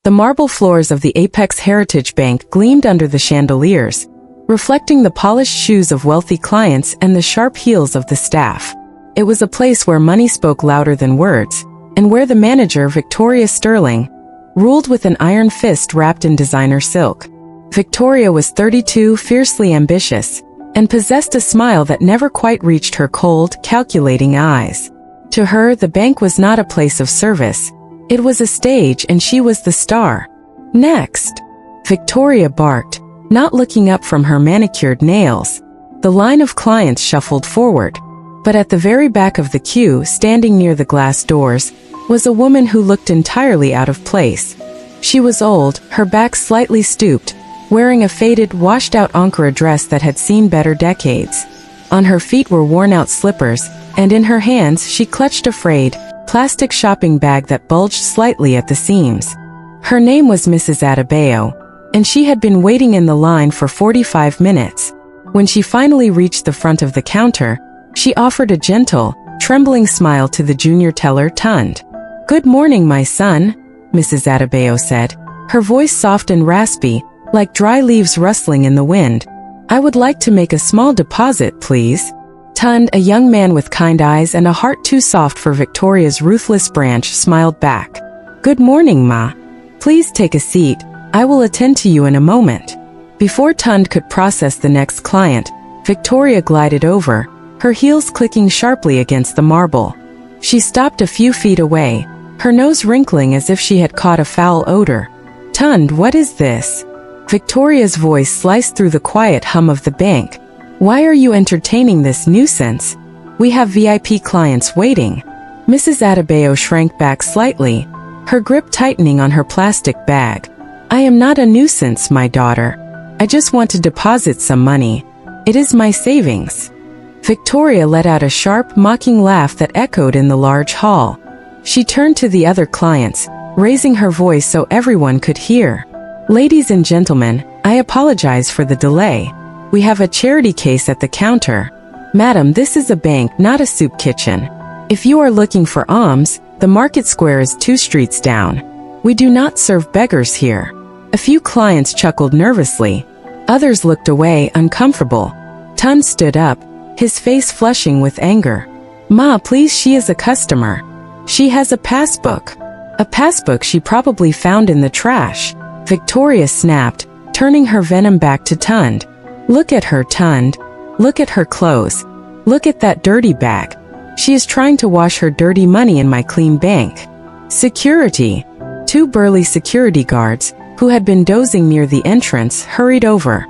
The marble floors of the Apex Heritage Bank gleamed under the chandeliers, reflecting the polished shoes of wealthy clients and the sharp heels of the staff. It was a place where money spoke louder than words, and where the manager, Victoria Sterling, ruled with an iron fist wrapped in designer silk. Victoria was 32, fiercely ambitious, and possessed a smile that never quite reached her cold, calculating eyes. To her, the bank was not a place of service. It was a stage, and she was the star. "Next," Victoria barked, not looking up from her manicured nails. The line of clients shuffled forward, but at the very back of the queue, standing near the glass doors, was a woman who looked entirely out of place. She was old, her back slightly stooped, wearing a faded, washed-out Ankara dress that had seen better decades. On her feet were worn-out slippers, and in her hands she clutched a frayed, plastic shopping bag that bulged slightly at the seams. Her name was Mrs. Adebayo, and she had been waiting in the line for 45 minutes. When she finally reached the front of the counter, she offered a gentle, trembling smile to the junior teller, Tund. "Good morning, my son," Mrs. Adebayo said, her voice soft and raspy, like dry leaves rustling in the wind. "I would like to make a small deposit, please." Tund, a young man with kind eyes and a heart too soft for Victoria's ruthless branch, smiled back. "Good morning, Ma. Please take a seat. I will attend to you in a moment." Before Tund could process the next client, Victoria glided over, her heels clicking sharply against the marble. She stopped a few feet away, her nose wrinkling as if she had caught a foul odor. "Tund, what is this?" Victoria's voice sliced through the quiet hum of the bank. "Why are you entertaining this nuisance? We have VIP clients waiting." Mrs. Adebayo shrank back slightly, her grip tightening on her plastic bag. "I am not a nuisance, my daughter. I just want to deposit some money. It is my savings." Victoria let out a sharp, mocking laugh that echoed in the large hall. She turned to the other clients, raising her voice so everyone could hear. "Ladies and gentlemen, I apologize for the delay. We have a charity case at the counter. Madam, this is a bank, not a soup kitchen. If you are looking for alms, the market square is 2 streets down. We do not serve beggars here." A few clients chuckled nervously. Others looked away, uncomfortable. Tund stood up, his face flushing with anger. "Ma, please, she is a customer. She has a passbook." "A passbook she probably found in the trash," Victoria snapped, turning her venom back to Tund. "Look at her, Tund. Look at her clothes. Look at that dirty bag. She is trying to wash her dirty money in my clean bank." "Security!" 2 burly security guards, who had been dozing near the entrance, hurried over.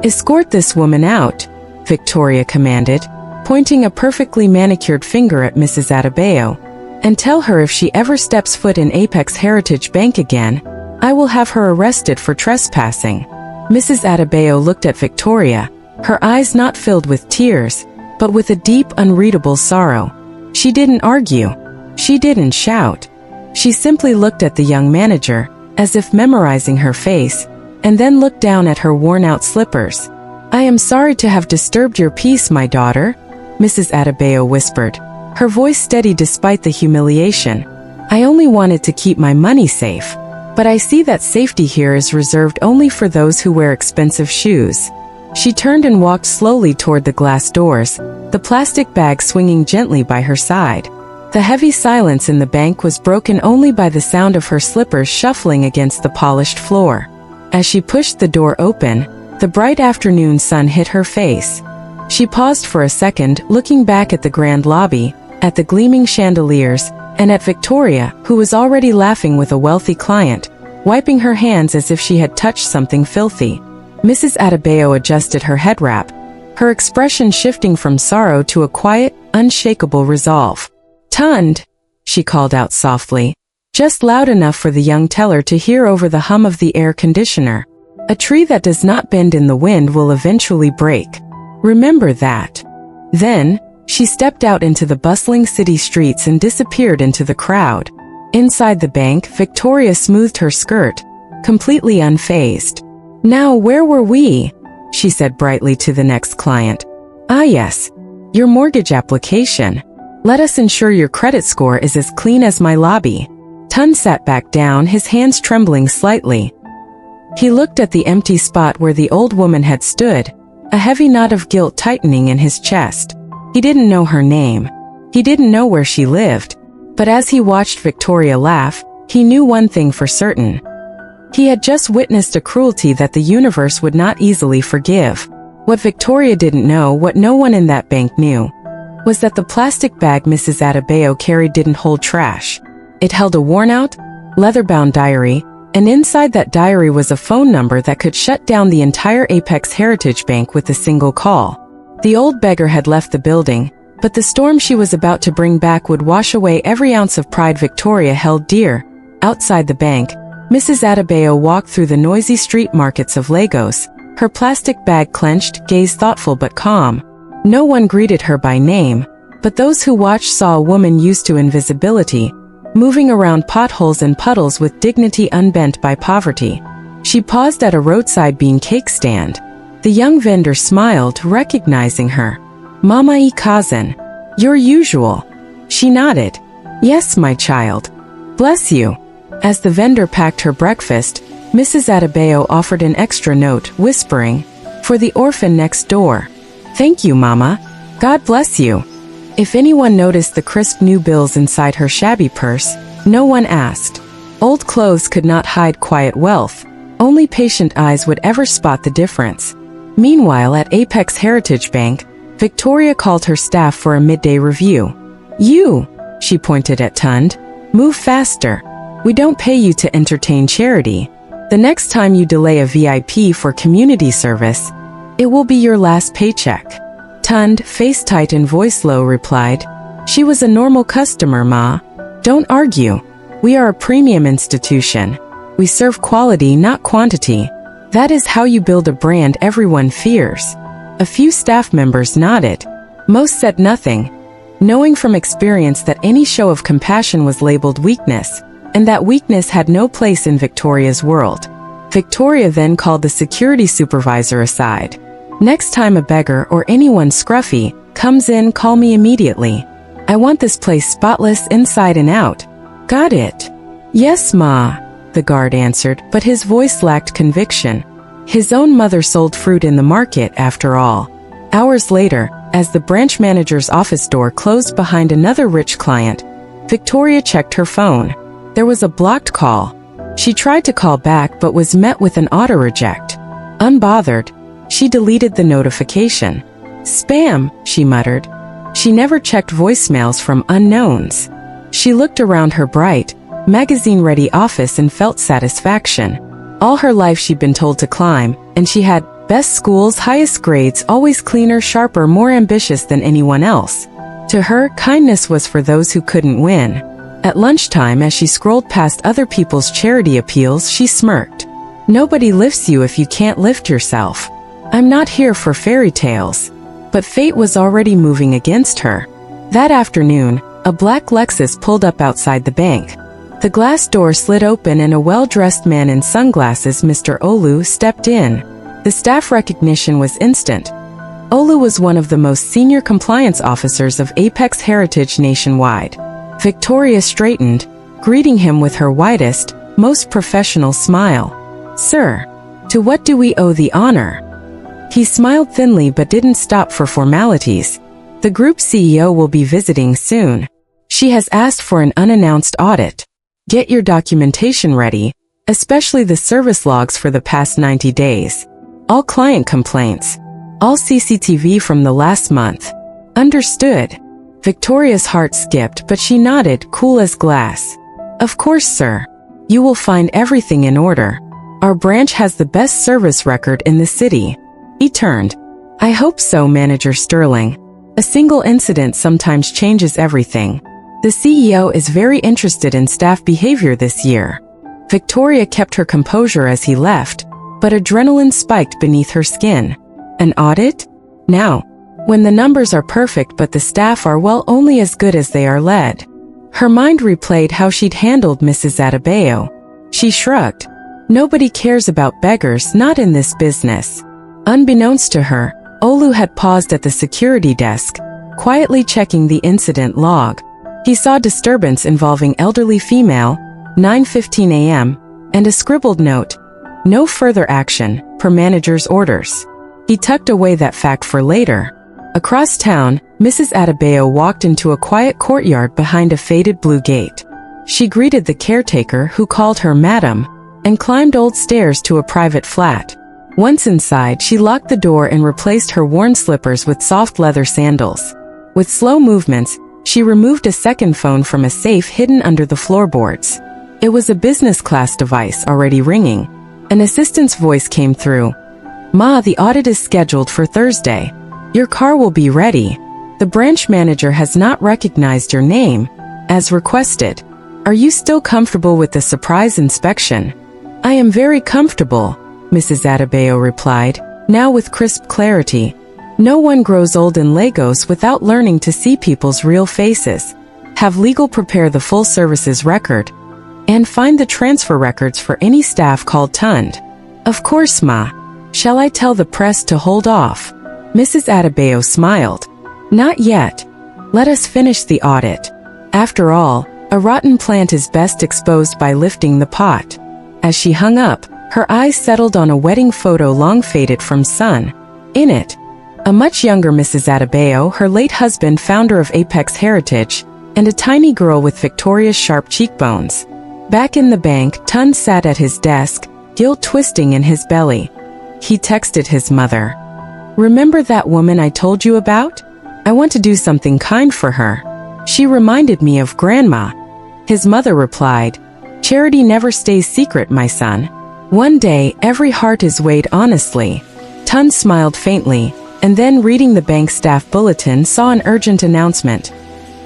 "Escort this woman out," Victoria commanded, pointing a perfectly manicured finger at Mrs. Adebayo. "And tell her if she ever steps foot in Apex Heritage Bank again, I will have her arrested for trespassing." Mrs. Adebayo looked at Victoria, her eyes not filled with tears, but with a deep, unreadable sorrow. She didn't argue. She didn't shout. She simply looked at the young manager, as if memorizing her face, and then looked down at her worn-out slippers. "I am sorry to have disturbed your peace, my daughter," Mrs. Adebayo whispered, her voice steady despite the humiliation. "I only wanted to keep my money safe. But I see that safety here is reserved only for those who wear expensive shoes." She turned and walked slowly toward the glass doors, the plastic bag swinging gently by her side. The heavy silence in the bank was broken only by the sound of her slippers shuffling against the polished floor. As she pushed the door open, the bright afternoon sun hit her face. She paused for a second, looking back at the grand lobby, at the gleaming chandeliers, and at Victoria, who was already laughing with a wealthy client, wiping her hands as if she had touched something filthy. Mrs. Adebayo adjusted her head wrap, her expression shifting from sorrow to a quiet, unshakable resolve. "Tund," she called out softly, just loud enough for the young teller to hear over the hum of the air conditioner. "A tree that does not bend in the wind will eventually break. Remember that." Then, she stepped out into the bustling city streets and disappeared into the crowd. Inside the bank, Victoria smoothed her skirt, completely unfazed. "Now where were we?" she said brightly to the next client. "Ah yes, your mortgage application. Let us ensure your credit score is as clean as my lobby." Tun sat back down, his hands trembling slightly. He looked at the empty spot where the old woman had stood, a heavy knot of guilt tightening in his chest. He didn't know her name. He didn't know where she lived. But as he watched Victoria laugh, he knew one thing for certain. He had just witnessed a cruelty that the universe would not easily forgive. What Victoria didn't know, what no one in that bank knew, was that the plastic bag Mrs. Adebayo carried didn't hold trash. It held a worn-out, leather-bound diary, and inside that diary was a phone number that could shut down the entire Apex Heritage Bank with a single call. The old beggar had left the building, but the storm she was about to bring back would wash away every ounce of pride Victoria held dear. Outside the bank, Mrs. Adebayo walked through the noisy street markets of Lagos, her plastic bag clenched, gaze thoughtful but calm. No one greeted her by name, but those who watched saw a woman used to invisibility, moving around potholes and puddles with dignity unbent by poverty. She paused at a roadside bean cake stand. The young vendor smiled, recognizing her. "Mama Ikazan, your usual." She nodded. "Yes, my child. Bless you." As the vendor packed her breakfast, Mrs. Adebayo offered an extra note, whispering, "For the orphan next door." "Thank you, Mama. God bless you." If anyone noticed the crisp new bills inside her shabby purse, no one asked. Old clothes could not hide quiet wealth. Only patient eyes would ever spot the difference. Meanwhile, at Apex Heritage Bank, Victoria called her staff for a midday review. "You," she pointed at Tund, "move faster. We don't pay you to entertain charity. The next time you delay a VIP for community service, it will be your last paycheck." Tund, face tight and voice low, replied, "She was a normal customer, Ma. Don't argue. We are a premium institution. We serve quality, not quantity. That is how you build a brand everyone fears." A few staff members nodded. Most said nothing, knowing from experience that any show of compassion was labeled weakness, and that weakness had no place in Victoria's world. Victoria then called the security supervisor aside. "Next time a beggar or anyone scruffy comes in, call me immediately. I want this place spotless inside and out. Got it?" "Yes, Ma," the guard answered, but his voice lacked conviction. His own mother sold fruit in the market, after all. Hours later, as the branch manager's office door closed behind another rich client, Victoria checked her phone. There was a blocked call. She tried to call back but was met with an auto-reject. Unbothered, she deleted the notification. "Spam," she muttered. She never checked voicemails from unknowns. She looked around her bright, magazine-ready office and felt satisfaction. All her life she'd been told to climb, and she had best schools, highest grades, always cleaner, sharper, more ambitious than anyone else. To her, kindness was for those who couldn't win. At lunchtime, as she scrolled past other people's charity appeals, she smirked. "Nobody lifts you if you can't lift yourself. I'm not here for fairy tales." But fate was already moving against her. That afternoon, a black Lexus pulled up outside the bank. The glass door slid open and a well-dressed man in sunglasses, Mr. Olu, stepped in. The staff recognition was instant. Olu was one of the most senior compliance officers of Apex Heritage nationwide. Victoria straightened, greeting him with her widest, most professional smile. "Sir, to what do we owe the honor?" He smiled thinly but didn't stop for formalities. "The group CEO will be visiting soon. She has asked for an unannounced audit. Get your documentation ready, especially the service logs for the past 90 days. All client complaints. All CCTV from the last month." "Understood." Victoria's heart skipped, but she nodded, cool as glass. "Of course, sir. You will find everything in order. Our branch has the best service record in the city." He turned. "I hope so, Manager Sterling. A single incident sometimes changes everything. The CEO is very interested in staff behavior this year." Victoria kept her composure as he left, but adrenaline spiked beneath her skin. An audit? Now, when the numbers are perfect but the staff are, well, only as good as they are led. Her mind replayed how she'd handled Mrs. Adebayo. She shrugged. Nobody cares about beggars, not in this business. Unbeknownst to her, Olu had paused at the security desk, quietly checking the incident log. He saw disturbance involving elderly female, 9:15 a.m., and a scribbled note, "No further action, per manager's orders." He tucked away that fact for later. Across town, Mrs. Adebayo walked into a quiet courtyard behind a faded blue gate. She greeted the caretaker, who called her Madam, and climbed old stairs to a private flat. Once inside, she locked the door and replaced her worn slippers with soft leather sandals. With slow movements, she removed a second phone from a safe hidden under the floorboards. It was a business-class device already ringing. An assistant's voice came through. "Ma, the audit is scheduled for Thursday. Your car will be ready. The branch manager has not recognized your name, as requested. Are you still comfortable with the surprise inspection?" "I am very comfortable," Mrs. Adebayo replied, now with crisp clarity. "No one grows old in Lagos without learning to see people's real faces. Have legal prepare the full services record, and find the transfer records for any staff called Tund." "Of course, Ma. Shall I tell the press to hold off?" Mrs. Adebayo smiled. "Not yet. Let us finish the audit. After all, a rotten plant is best exposed by lifting the pot." As she hung up, her eyes settled on a wedding photo long faded from sun. In it, a much younger Mrs. Adebayo, her late husband, founder of Apex Heritage, and a tiny girl with Victoria's sharp cheekbones. Back in the bank, Tund sat at his desk, guilt twisting in his belly. He texted his mother. "Remember that woman I told you about? I want to do something kind for her. She reminded me of Grandma." His mother replied, "Charity never stays secret, my son. One day, every heart is weighed honestly." Tund smiled faintly, and then reading the bank staff bulletin saw an urgent announcement.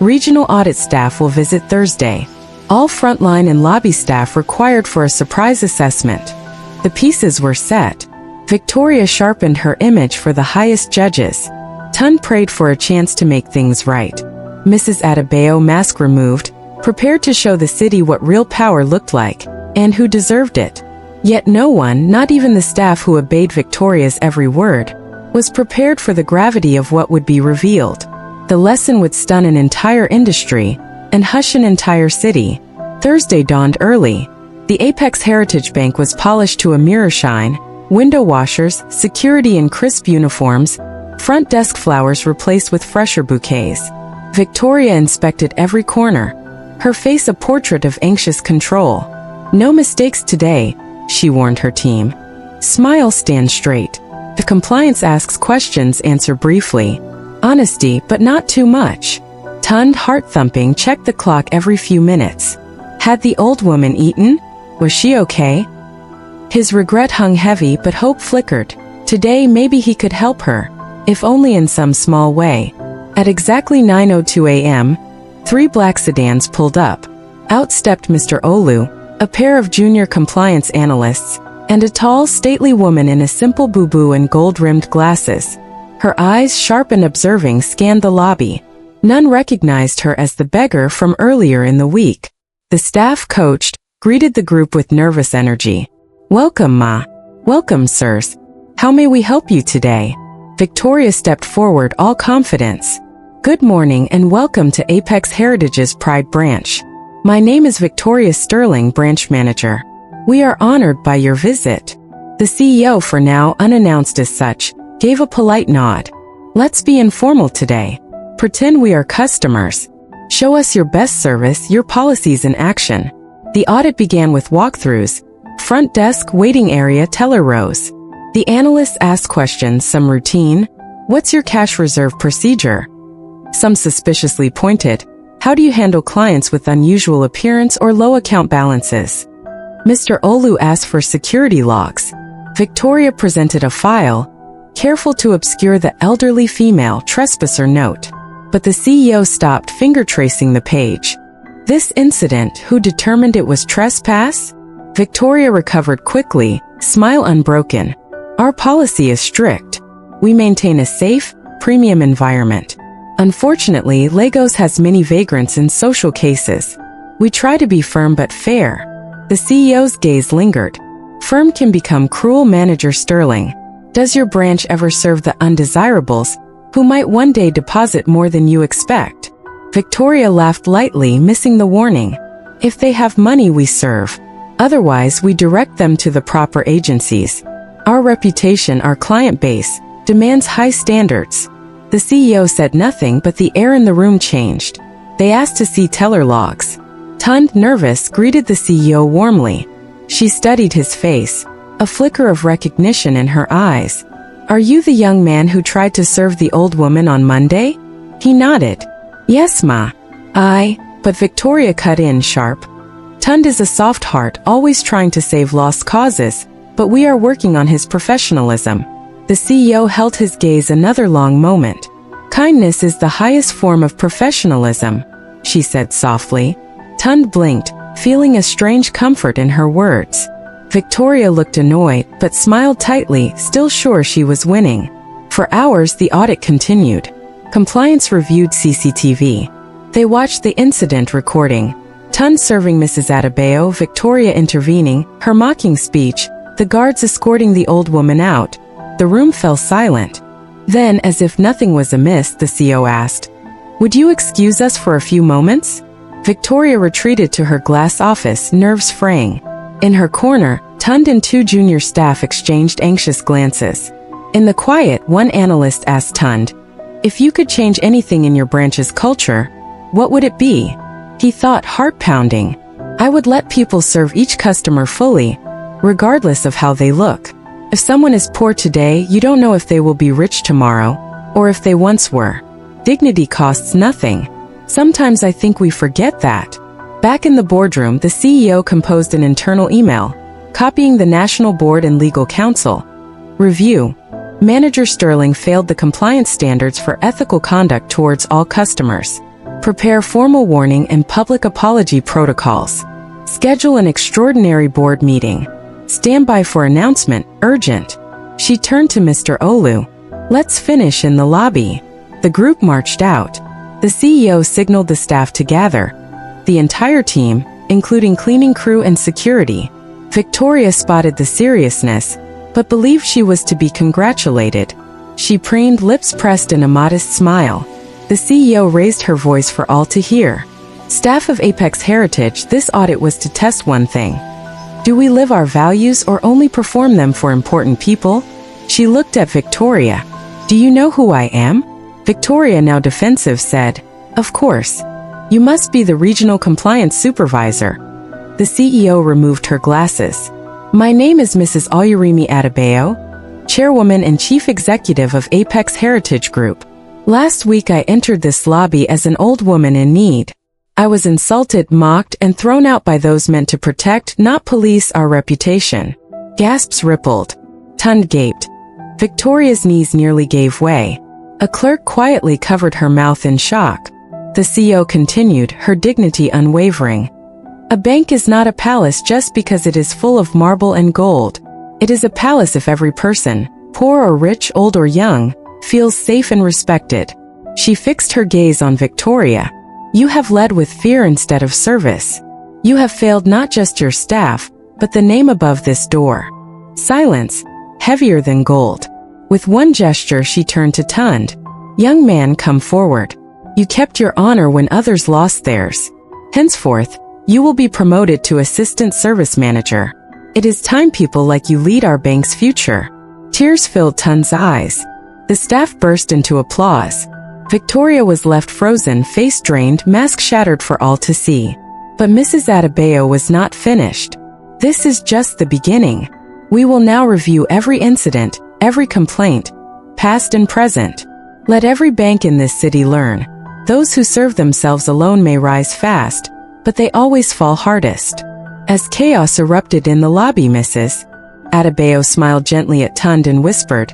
"Regional audit staff will visit Thursday. All frontline and lobby staff required for a surprise assessment." The pieces were set. Victoria sharpened her image for the highest judges. Tund prayed for a chance to make things right. Mrs. Adebayo, mask removed, prepared to show the city what real power looked like, and who deserved it. Yet no one, not even the staff who obeyed Victoria's every word, was prepared for the gravity of what would be revealed. The lesson would stun an entire industry and hush an entire city. Thursday dawned early. The Apex Heritage Bank was polished to a mirror shine, window washers, security in crisp uniforms, front desk flowers replaced with fresher bouquets. Victoria inspected every corner, her face a portrait of anxious control. "No mistakes today," she warned her team. "Smile, stand straight. The compliance asks questions, answer briefly. Honesty, but not too much." Tund, heart-thumping, checked the clock every few minutes. Had the old woman eaten? Was she okay? His regret hung heavy, but hope flickered. Today maybe he could help her, if only in some small way. At exactly 9:02 a.m., 3 black sedans pulled up. Out stepped Mr. Olu, a pair of junior compliance analysts, and a tall, stately woman in a simple boo-boo and gold-rimmed glasses. Her eyes, sharp and observing, scanned the lobby. None recognized her as the beggar from earlier in the week. The staff coached, greeted the group with nervous energy. "Welcome, Ma. Welcome, sirs. How may we help you today?" Victoria stepped forward, all confidence. "Good morning and welcome to Apex Heritage's Pride Branch. My name is Victoria Sterling, branch manager. We are honored by your visit." The CEO, for now unannounced as such, gave a polite nod. "Let's be informal today. Pretend we are customers. Show us your best service, your policies in action." The audit began with walkthroughs, front desk, waiting area, teller rows. The analysts asked questions, some routine. "What's your cash reserve procedure?" Some suspiciously pointed. "How do you handle clients with unusual appearance or low account balances?" Mr. Olu asked for security logs. Victoria presented a file, careful to obscure the elderly female trespasser note. But the CEO stopped, finger tracing the page. "This incident, who determined it was trespass?" Victoria recovered quickly, smile unbroken. "Our policy is strict. We maintain a safe, premium environment. Unfortunately, Lagos has many vagrants in social cases. We try to be firm but fair." The CEO's gaze lingered. "Firm can become cruel, Manager Sterling. Does your branch ever serve the undesirables, who might one day deposit more than you expect?" Victoria laughed lightly, missing the warning. If they have money, we serve. Otherwise, we direct them to the proper agencies. Our reputation, our client base, demands high standards." The CEO said nothing, but the air in the room changed. They asked to see teller logs. Tund, nervous, greeted the CEO warmly. She studied his face, a flicker of recognition in her eyes. "Are you the young man who tried to serve the old woman on Monday?" He nodded. "Yes, ma. But Victoria cut in sharp. Tund is a soft heart, always trying to save lost causes, but we are working on his professionalism." The CEO held his gaze another long moment. "Kindness is the highest form of professionalism," she said softly. Tund blinked, feeling a strange comfort in her words. Victoria looked annoyed, but smiled tightly, still sure she was winning. For hours the audit continued. Compliance reviewed CCTV. They watched the incident recording. Tund serving Mrs. Adebayo, Victoria intervening, her mocking speech, the guards escorting the old woman out. The room fell silent. Then, as if nothing was amiss, the CEO asked, "Would you excuse us for a few moments?" Victoria retreated to her glass office, nerves fraying. In her corner, Tund and two junior staff exchanged anxious glances. In the quiet, one analyst asked Tund, "If you could change anything in your branch's culture, what would it be?" He thought, heart-pounding. "I would let people serve each customer fully, regardless of how they look. If someone is poor today, you don't know if they will be rich tomorrow, or if they once were. Dignity costs nothing. Sometimes I think we forget that." Back in the boardroom, the CEO composed an internal email, copying the National Board and Legal Counsel. Review. Manager Sterling failed the compliance standards for ethical conduct towards all customers. Prepare formal warning and public apology protocols. Schedule an extraordinary board meeting. Stand by for announcement, urgent. She turned to Mr. Olu. "Let's finish in the lobby." The group marched out. The CEO signaled the staff to gather. The entire team, including cleaning crew and security. Victoria spotted the seriousness, but believed she was to be congratulated. She preened, lips pressed in a modest smile. The CEO raised her voice for all to hear. "Staff of Apex Heritage, this audit was to test one thing. Do we live our values or only perform them for important people?" She looked at Victoria. "Do you know who I am?" Victoria, now defensive, said, "Of course. You must be the regional compliance supervisor." The CEO removed her glasses. "My name is Mrs. Oyurimi Adebayo, chairwoman and chief executive of Apex Heritage Group. Last week I entered this lobby as an old woman in need. I was insulted, mocked, and thrown out by those meant to protect, not police, our reputation." Gasps rippled. Tund gaped. Victoria's knees nearly gave way. A clerk quietly covered her mouth in shock. The CEO continued, her dignity unwavering. "A bank is not a palace just because it is full of marble and gold. It is a palace if every person, poor or rich, old or young, feels safe and respected." She fixed her gaze on Victoria. "You have led with fear instead of service. You have failed not just your staff, but the name above this door." Silence, heavier than gold. With one gesture she turned to Tund. "Young man, come forward. You kept your honor when others lost theirs. Henceforth, you will be promoted to assistant service manager. It is time people like you lead our bank's future." Tears filled Tund's eyes. The staff burst into applause. Victoria was left frozen, face drained, mask shattered for all to see. But Mrs. Adebayo was not finished. "This is just the beginning. We will now review every incident, every complaint, past and present. Let every bank in this city learn. Those who serve themselves alone may rise fast, but they always fall hardest." As chaos erupted in the lobby, Mrs. Adebayo smiled gently at Tund and whispered,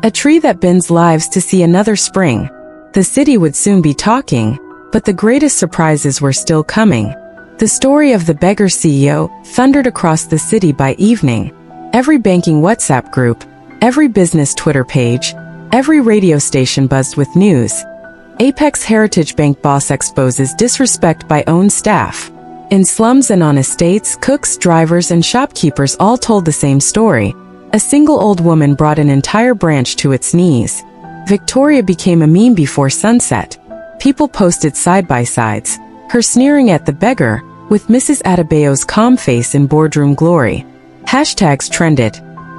"A tree that bends lives to see another spring." The city would soon be talking, but the greatest surprises were still coming. The story of the Beggar CEO thundered across the city by evening. Every banking WhatsApp group, every business Twitter page, every radio station buzzed with news. Apex Heritage Bank boss exposes disrespect by own staff. In slums and on estates, cooks, drivers, and shopkeepers all told the same story. A single old woman brought an entire branch to its knees. Victoria became a meme before sunset. People posted side-by-sides, her sneering at the beggar, with Mrs. Adebayo's calm face in boardroom glory. Hashtags trended.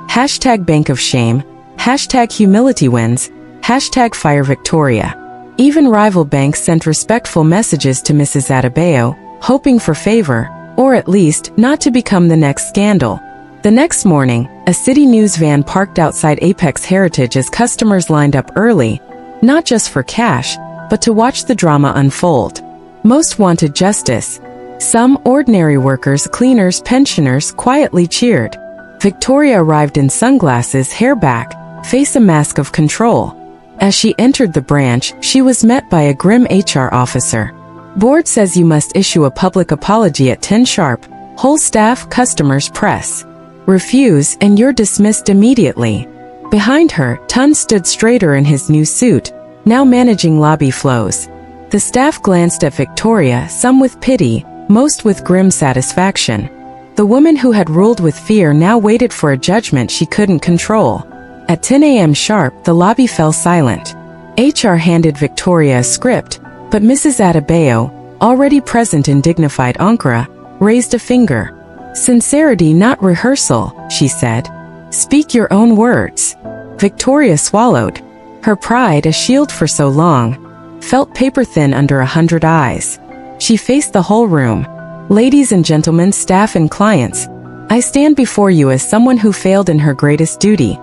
Hashtag Bank of Shame, hashtag Humility Wins, hashtag Fire Victoria. Even rival banks sent respectful messages to Mrs. Adebayo, hoping for favor, or at least not to become the next scandal. The next morning, a city news van parked outside Apex Heritage as customers lined up early, not just for cash, but to watch the drama unfold. Most wanted justice. Some, ordinary workers, cleaners, pensioners, quietly cheered. Victoria arrived in sunglasses, hair back, face a mask of control. As she entered the branch, she was met by a grim HR officer. Board says you must issue a public apology at 10 sharp. Whole staff, customers, press. Refuse and you're dismissed immediately. Behind her, Tun stood straighter in his new suit, now managing lobby flows. The staff glanced at Victoria, some with pity, most with grim satisfaction. The woman who had ruled with fear now waited for a judgment she couldn't control. At 10 a.m. sharp, the lobby fell silent. HR handed Victoria a script, but Mrs. Adebayo, already present in dignified Ankara, raised a finger. Sincerity, not rehearsal, she said. Speak your own words. Victoria swallowed. Her pride, a shield for so long, felt paper-thin under 100 eyes. She faced the whole room. Ladies and gentlemen, staff and clients, I stand before you as someone who failed in her greatest duty,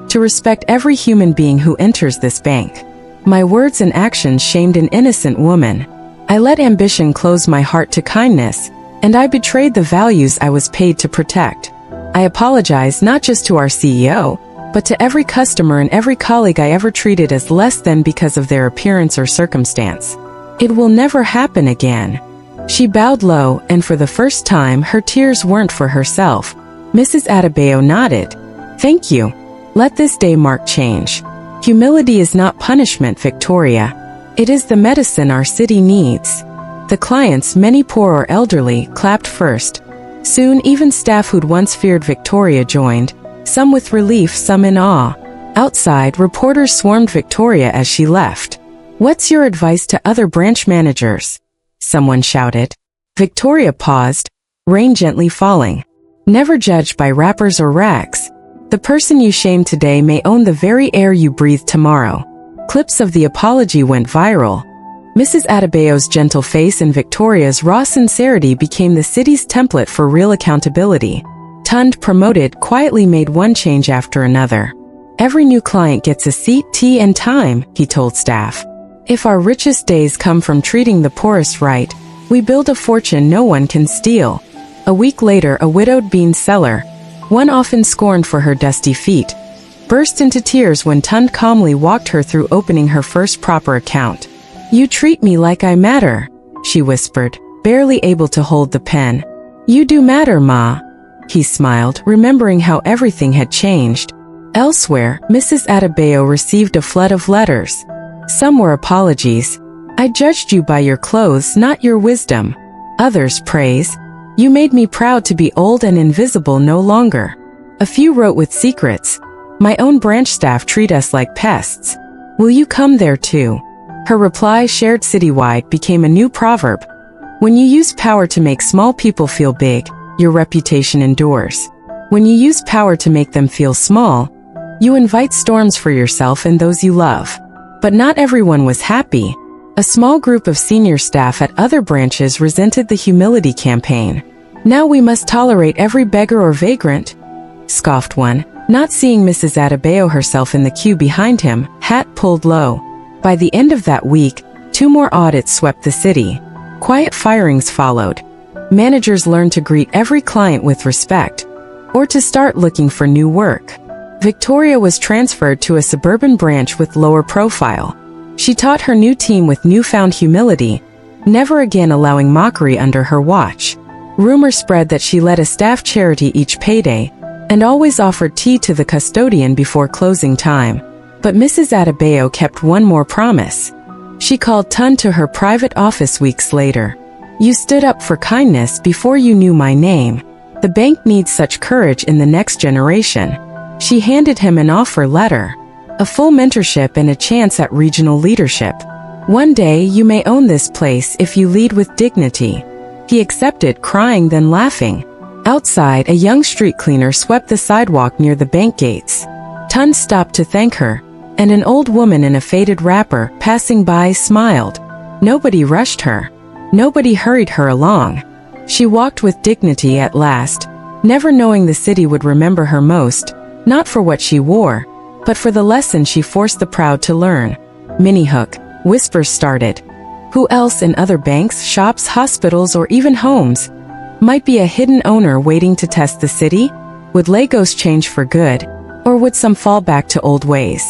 to respect every human being who enters this bank. My words and actions shamed an innocent woman. I let ambition close my heart to kindness, and I betrayed the values I was paid to protect. I apologize not just to our CEO, but to every customer and every colleague I ever treated as less than because of their appearance or circumstance. It will never happen again. She bowed low, and for the first time her tears weren't for herself. Mrs. Adebayo nodded. Thank you. Let this day mark change. Humility is not punishment, Victoria. It is the medicine our city needs. The clients, many poor or elderly, clapped first. Soon even staff who'd once feared Victoria joined, some with relief, some in awe. Outside, reporters swarmed Victoria as she left. What's your advice to other branch managers? Someone shouted. Victoria paused, rain gently falling. Never judge by wrappers or rags. The person you shame today may own the very air you breathe tomorrow. Clips of the apology went viral. Mrs. Adebayo's gentle face and Victoria's raw sincerity became the city's template for real accountability. Tund, promoted, quietly made one change after another. Every new client gets a seat, tea, and time, he told staff. If our richest days come from treating the poorest right, we build a fortune no one can steal. A week later, a widowed bean seller, one often scorned for her dusty feet, burst into tears when Tund calmly walked her through opening her first proper account. You treat me like I matter, she whispered, barely able to hold the pen. You do matter, Ma. He smiled, remembering how everything had changed. Elsewhere, Mrs. Adebayo received a flood of letters. Some were apologies. I judged you by your clothes, not your wisdom. Others praise. You made me proud to be old and invisible no longer. A few wrote with secrets. My own branch staff treat us like pests. Will you come there too? Her reply, shared citywide, became a new proverb. When you use power to make small people feel big, your reputation endures. When you use power to make them feel small, you invite storms for yourself and those you love. But not everyone was happy. A small group of senior staff at other branches resented the humility campaign. Now we must tolerate every beggar or vagrant, scoffed one, not seeing Mrs. Adebayo herself in the queue behind him, hat pulled low. By the end of that week, 2 more audits swept the city. Quiet firings followed. Managers learned to greet every client with respect, or to start looking for new work. Victoria was transferred to a suburban branch with lower profile. She taught her new team with newfound humility, never again allowing mockery under her watch. Rumor spread that she led a staff charity each payday, and always offered tea to the custodian before closing time. But Mrs. Adebayo kept one more promise. She called Tun to her private office weeks later. You stood up for kindness before you knew my name. The bank needs such courage in the next generation. She handed him an offer letter, a full mentorship and a chance at regional leadership. One day you may own this place if you lead with dignity. He accepted, crying then laughing. Outside, a young street cleaner swept the sidewalk near the bank gates. Tund stopped to thank her, and an old woman in a faded wrapper, passing by, smiled. Nobody rushed her. Nobody hurried her along. She walked with dignity at last, never knowing the city would remember her most, not for what she wore, but for the lesson she forced the proud to learn. Minnie-hook, whispers started. Who else in other banks, shops, hospitals, or even homes might be a hidden owner waiting to test the city? Would Lagos change for good, or would some fall back to old ways?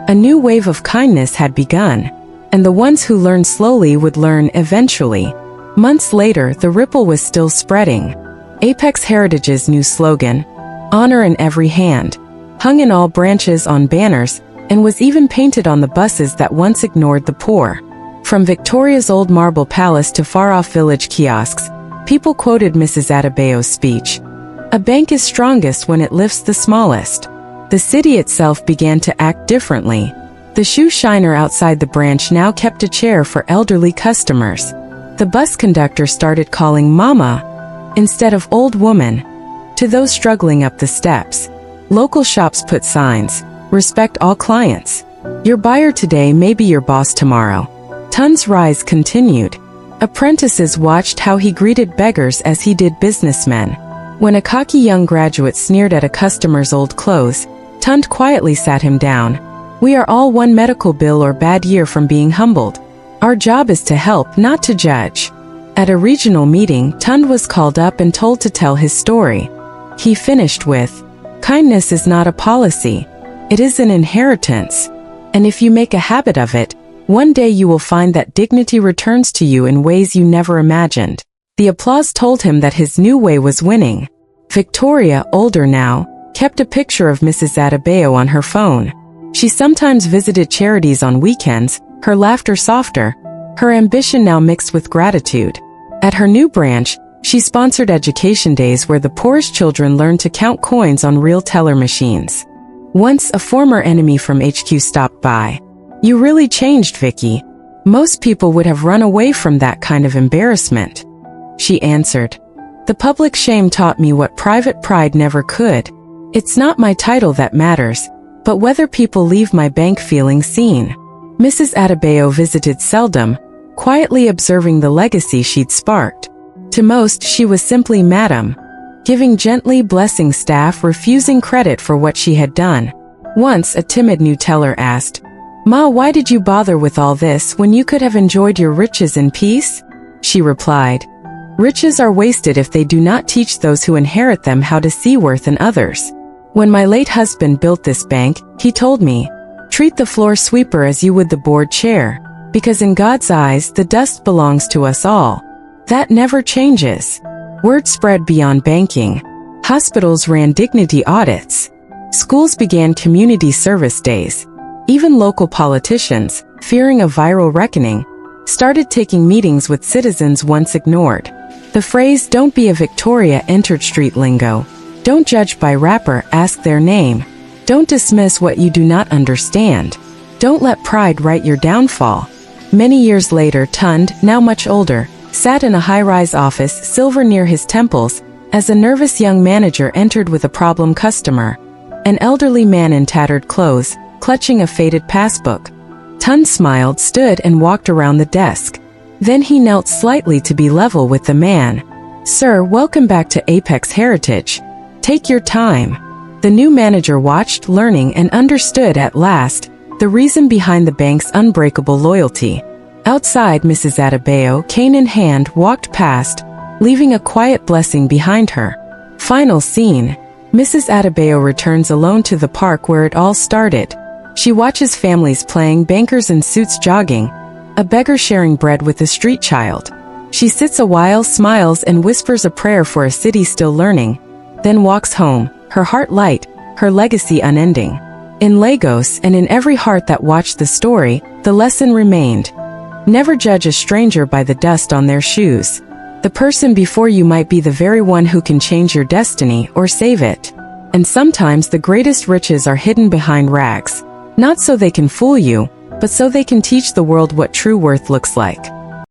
A new wave of kindness had begun, and the ones who learned slowly would learn eventually. Months later, the ripple was still spreading. Apex Heritage's new slogan, "Honor in every hand," hung in all branches on banners and was even painted on the buses that once ignored the poor. From Victoria's old marble palace to far-off village kiosks, people quoted Mrs. Adebayo's speech. A bank is strongest when it lifts the smallest. The city itself began to act differently. The shoe shiner outside the branch now kept a chair for elderly customers. The bus conductor started calling Mama instead of old woman to those struggling up the steps. Local shops put signs, "Respect all clients. Your buyer today may be your boss tomorrow." Tund's rise continued. Apprentices watched how he greeted beggars as he did businessmen. When a cocky young graduate sneered at a customer's old clothes, Tund quietly sat him down. "We are all one medical bill or bad year from being humbled. Our job is to help, not to judge." At a regional meeting, Tund was called up and told to tell his story. He finished with, "Kindness is not a policy. It is an inheritance. And if you make a habit of it, one day you will find that dignity returns to you in ways you never imagined." The applause told him that his new way was winning. Victoria, older now, kept a picture of Mrs. Adebayo on her phone. She sometimes visited charities on weekends, her laughter softer, her ambition now mixed with gratitude. At her new branch, she sponsored education days where the poorest children learned to count coins on real teller machines. Once a former enemy from HQ stopped by. "You really changed, Vicky. Most people would have run away from that kind of embarrassment." She answered, "The public shame taught me what private pride never could. It's not my title that matters, but whether people leave my bank feeling seen." Mrs. Adebayo visited seldom, quietly observing the legacy she'd sparked. To most, she was simply Madam, giving gently, blessing staff, refusing credit for what she had done. Once, a timid new teller asked, "Ma, why did you bother with all this when you could have enjoyed your riches in peace?" She replied, "Riches are wasted if they do not teach those who inherit them how to see worth in others. When my late husband built this bank, he told me, treat the floor sweeper as you would the board chair, because in God's eyes, the dust belongs to us all. That never changes." Word spread beyond banking. Hospitals ran dignity audits. Schools began community service days. Even local politicians, fearing a viral reckoning, started taking meetings with citizens once ignored. The phrase, "Don't be a Victoria," entered street lingo. Don't judge by wrapper, ask their name. Don't dismiss what you do not understand. Don't let pride write your downfall. Many years later, Tund, now much older, sat in a high-rise office, silver near his temples, as a nervous young manager entered with a problem customer. An elderly man in tattered clothes, clutching a faded passbook. Tund smiled, stood and walked around the desk. Then he knelt slightly to be level with the man. "Sir, welcome back to Apex Heritage. Take your time." The new manager watched, learning, and understood at last the reason behind the bank's unbreakable loyalty. Outside, Mrs. Adebayo, cane in hand, walked past, leaving a quiet blessing behind her. Final scene. Mrs. Adebayo returns alone to the park where it all started. She watches families playing, bankers in suits jogging, a beggar sharing bread with a street child. She sits a while, smiles, and whispers a prayer for a city still learning, then walks home, her heart light, her legacy unending. In Lagos, and in every heart that watched the story, the lesson remained. Never judge a stranger by the dust on their shoes. The person before you might be the very one who can change your destiny or save it. And sometimes the greatest riches are hidden behind rags. Not so they can fool you, but so they can teach the world what true worth looks like.